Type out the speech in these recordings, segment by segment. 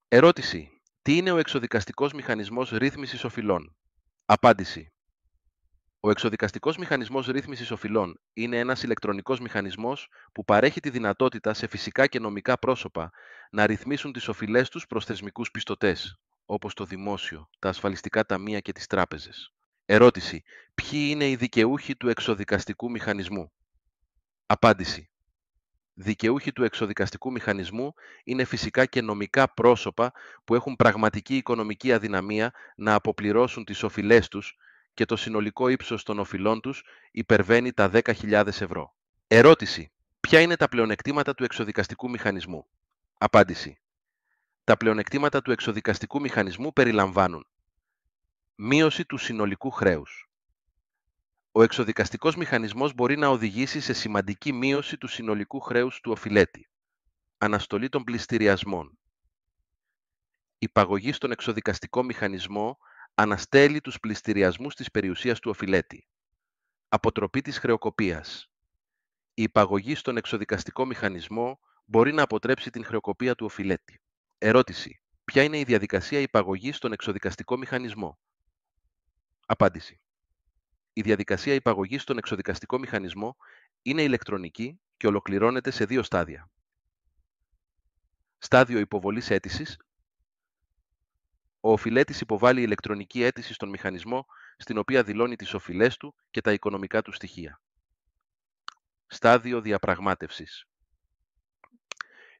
Ερώτηση. Τι είναι ο εξοδικαστικός μηχανισμός ρύθμισης οφειλών? Απάντηση. Ο εξοδικαστικός μηχανισμός ρύθμισης οφειλών είναι ένας ηλεκτρονικός μηχανισμός που παρέχει τη δυνατότητα σε φυσικά και νομικά πρόσωπα να ρυθμίσουν τις οφειλές τους προς θεσμικούς πιστωτές, όπως το δημόσιο, τα ασφαλιστικά ταμεία και τις τράπεζες. Ερώτηση. Ποιοι είναι οι δικαιούχοι του εξοδικαστικού μηχανισμού? Απάντηση. Δικαιούχοι του εξοδικαστικού μηχανισμού είναι φυσικά και νομικά πρόσωπα που έχουν πραγματική οικονομική αδυναμία να αποπληρώσουν τις οφειλές τους και το συνολικό ύψος των οφειλών τους υπερβαίνει τα 10.000 ευρώ. Ερώτηση. Ποια είναι τα πλεονεκτήματα του εξοδικαστικού μηχανισμού? Απάντηση. Τα πλεονεκτήματα του εξοδικαστικού μηχανισμού περιλαμβάνουν μείωση του συνολικού χρέους. Ο εξοδικαστικός μηχανισμός μπορεί να οδηγήσει σε σημαντική μείωση του συνολικού χρέους του οφειλέτη. Αναστολή των πληστηριασμών. Η παγωγή στον εξοδικαστικό μηχανισμό αναστέλει τους πληστηριασμούς της περιουσίας του οφειλέτη. Αποτροπή της χρεοκοπίας. Η υπαγωγή στον εξοδικαστικό μηχανισμό μπορεί να αποτρέψει την χρεοκοπία του οφειλέτη. Ερώτηση. Ποια είναι η διαδικασία υπαγωγής στον εξοδικαστικό μηχανισμό? Απάντηση. Η διαδικασία υπαγωγής στον εξοδικαστικό μηχανισμό είναι ηλεκτρονική και ολοκληρώνεται σε 2 στάδια. Στάδιο υποβολής αίτησης. Ο οφειλέτης υποβάλλει ηλεκτρονική αίτηση στον μηχανισμό, στην οποία δηλώνει τις οφειλές του και τα οικονομικά του στοιχεία. Στάδιο διαπραγμάτευσης.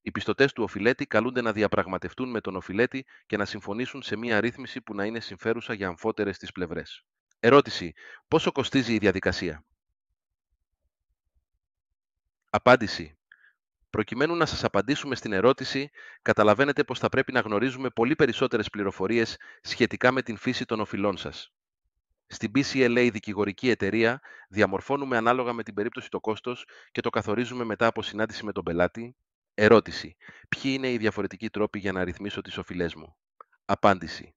Οι πιστωτές του οφειλέτη καλούνται να διαπραγματευτούν με τον οφειλέτη και να συμφωνήσουν σε μια ρύθμιση που να είναι συμφέρουσα για αμφότερες τις πλευρές. Ερώτηση. Πόσο κοστίζει η διαδικασία? Απάντηση. Προκειμένου να σας απαντήσουμε στην ερώτηση, καταλαβαίνετε πως θα πρέπει να γνωρίζουμε πολύ περισσότερες πληροφορίες σχετικά με την φύση των οφειλών σας. Στην BCLA δικηγορική εταιρεία διαμορφώνουμε ανάλογα με την περίπτωση το κόστος και το καθορίζουμε μετά από συνάντηση με τον πελάτη. Ερώτηση. Ποιοι είναι οι διαφορετικοί τρόποι για να ρυθμίσω τις οφειλές μου? Απάντηση.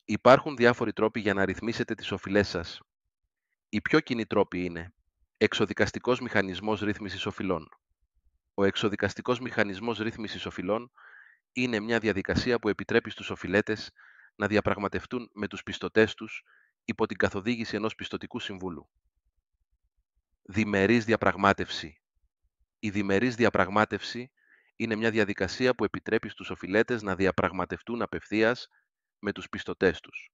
Υπάρχουν διάφοροι τρόποι για να ρυθμίσετε τις οφειλές σας. Οι πιο κοινοί τρόποι είναι εξοδικαστικός μηχανισμός ρύθμισης οφειλών. Ο εξοδικαστικός μηχανισμός ρύθμισης οφειλών είναι μια διαδικασία που επιτρέπει στους οφειλέτες να διαπραγματευτούν με τους πιστωτές τους υπό την καθοδήγηση ενός πιστωτικού συμβούλου. Διμερής διαπραγμάτευση. Η διμερής διαπραγμάτευση είναι μια διαδικασία που επιτρέπει στους οφειλέτες να διαπραγματευτούν απευθείας με τους πιστωτές τους.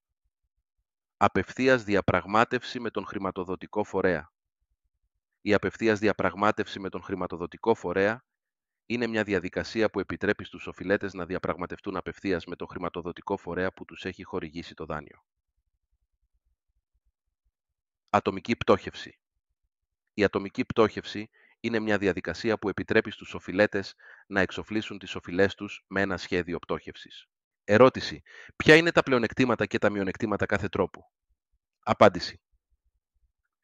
Απευθείας διαπραγμάτευση με τον χρηματοδοτικό φορέα. Η απευθείας διαπραγμάτευση με τον χρηματοδοτικό φορέα είναι μια διαδικασία που επιτρέπει στους οφειλέτες να διαπραγματευτούν απευθείας με τον χρηματοδοτικό φορέα που τους έχει χορηγήσει το δάνειο. Ατομική πτώχευση. Η ατομική πτώχευση είναι μια διαδικασία που επιτρέπει στους οφειλέτες να εξοφλήσουν τις οφειλές τους με ένα σχέδιο πτώχευσης. Ερώτηση. Ποια είναι τα πλεονεκτήματα και τα μειονεκτήματα κάθε τρόπου? Απάντηση.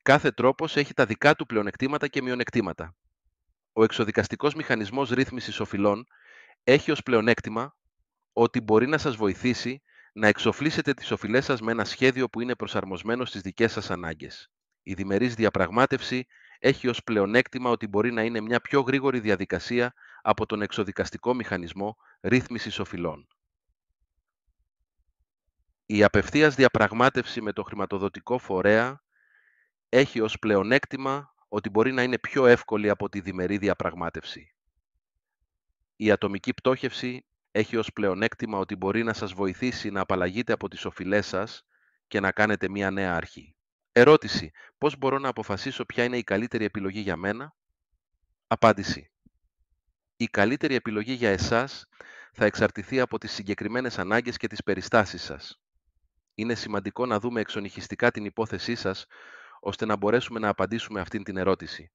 Κάθε τρόπος έχει τα δικά του πλεονεκτήματα και μειονεκτήματα. Ο εξοδικαστικός μηχανισμός ρύθμισης οφειλών έχει ως πλεονέκτημα ότι μπορεί να σας βοηθήσει να εξοφλήσετε τις οφειλές σας με ένα σχέδιο που είναι προσαρμοσμένο στις δικές σας ανάγκες. Η διμερής διαπραγμάτευση έχει ως πλεονέκτημα ότι μπορεί να είναι μια πιο γρήγορη διαδικασία από τον εξοδικαστικό μηχανισμό ρύθμισης οφειλών. Η απευθείας διαπραγμάτευση με το χρηματοδοτικό φορέα έχει ως πλεονέκτημα ότι μπορεί να είναι πιο εύκολη από τη διμερή διαπραγμάτευση. Η ατομική πτώχευση έχει ως πλεονέκτημα ότι μπορεί να σας βοηθήσει να απαλλαγείτε από τις οφειλές σας και να κάνετε μια νέα αρχή. Ερώτηση. Πώς μπορώ να αποφασίσω ποια είναι η καλύτερη επιλογή για μένα? Απάντηση. Η καλύτερη επιλογή για εσάς θα εξαρτηθεί από τις συγκεκριμένες ανάγκες και τις περιστάσεις σας. Είναι σημαντικό να δούμε εξονυχιστικά την υπόθεσή σας, ώστε να μπορέσουμε να απαντήσουμε αυτήν την ερώτηση.